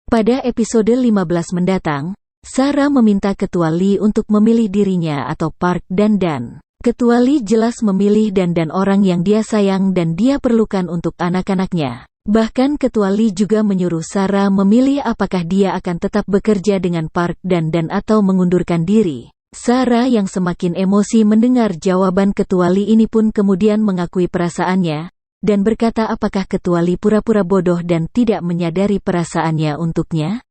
Pada episode 15 mendatang, Sarah meminta Ketua Lee untuk memilih dirinya atau Park Dan. Ketua Lee jelas memilih Dan orang yang dia sayang dan dia perlukan untuk anak-anaknya. Bahkan Ketua Lee juga menyuruh Sarah memilih apakah dia akan tetap bekerja dengan Park Dan atau mengundurkan diri. Sarah yang semakin emosi mendengar jawaban Ketua Lee ini pun kemudian mengakui perasaannya, dan berkata apakah Ketua Lee pura-pura bodoh dan tidak menyadari perasaannya untuknya?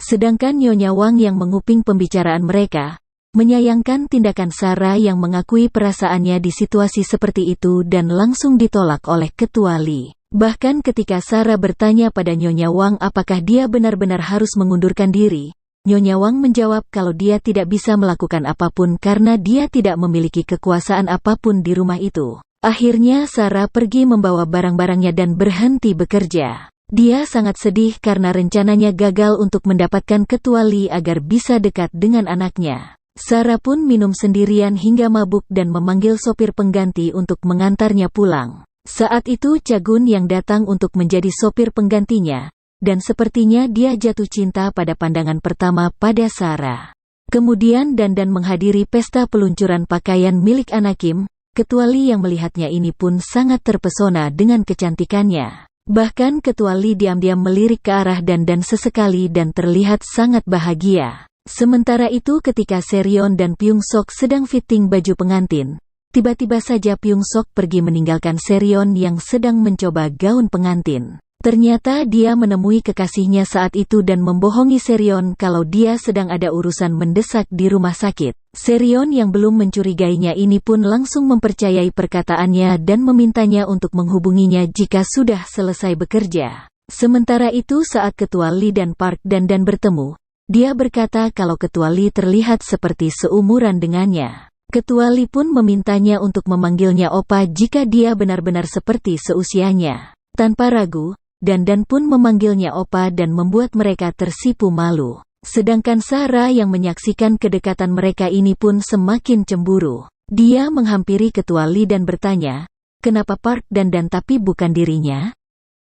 Sedangkan Nyonya Wang yang menguping pembicaraan mereka, menyayangkan tindakan Sarah yang mengakui perasaannya di situasi seperti itu dan langsung ditolak oleh Ketua Lee. Bahkan ketika Sarah bertanya pada Nyonya Wang apakah dia benar-benar harus mengundurkan diri, Nyonya Wang menjawab kalau dia tidak bisa melakukan apapun karena dia tidak memiliki kekuasaan apapun di rumah itu. Akhirnya Sarah pergi membawa barang-barangnya dan berhenti bekerja. Dia sangat sedih karena rencananya gagal untuk mendapatkan Ketua Lee agar bisa dekat dengan anaknya. Sarah pun minum sendirian hingga mabuk dan memanggil sopir pengganti untuk mengantarnya pulang. Saat itu Chagun yang datang untuk menjadi sopir penggantinya, dan sepertinya dia jatuh cinta pada pandangan pertama pada Sarah. Kemudian Dan menghadiri pesta peluncuran pakaian milik Anakim. Ketua Lee yang melihatnya ini pun sangat terpesona dengan kecantikannya. Bahkan Ketua Lee diam-diam melirik ke arah Dan sesekali dan terlihat sangat bahagia. Sementara itu ketika Seryeon dan Pyung Sok sedang fitting baju pengantin, tiba-tiba saja Pyung Sok pergi meninggalkan Seryeon yang sedang mencoba gaun pengantin. Ternyata dia menemui kekasihnya saat itu dan membohongi Seryeon kalau dia sedang ada urusan mendesak di rumah sakit. Seryeon yang belum mencurigainya ini pun langsung mempercayai perkataannya dan memintanya untuk menghubunginya jika sudah selesai bekerja. Sementara itu saat Ketua Lee dan Park Dan bertemu, dia berkata kalau Ketua Lee terlihat seperti seumuran dengannya. Ketua Lee pun memintanya untuk memanggilnya Opa jika dia benar-benar seperti seusianya. Tanpa ragu, Dan pun memanggilnya Opa dan membuat mereka tersipu malu. Sedangkan Sarah yang menyaksikan kedekatan mereka ini pun semakin cemburu. Dia menghampiri Ketua Lee dan bertanya, kenapa Park Dan tapi bukan dirinya?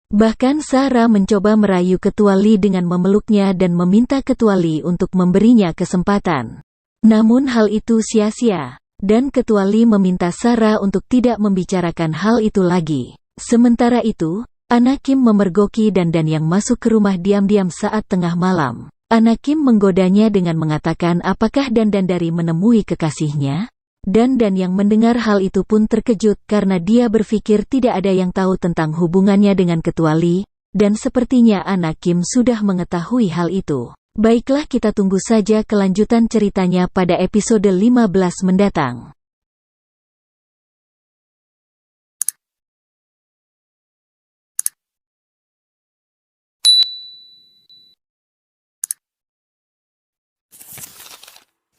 Bahkan Sarah mencoba merayu Ketua Lee dengan memeluknya dan meminta Ketua Lee untuk memberinya kesempatan. Namun hal itu sia-sia, dan Ketua Lee meminta Sarah untuk tidak membicarakan hal itu lagi. Sementara itu, Anakim memergoki Dan yang masuk ke rumah diam-diam saat tengah malam. Anakim menggodanya dengan mengatakan apakah Dan dari menemui kekasihnya? Dan yang mendengar hal itu pun terkejut karena dia berpikir tidak ada yang tahu tentang hubungannya dengan Ketua Lee, dan sepertinya Anakim sudah mengetahui hal itu. Baiklah kita tunggu saja kelanjutan ceritanya pada episode 15 mendatang.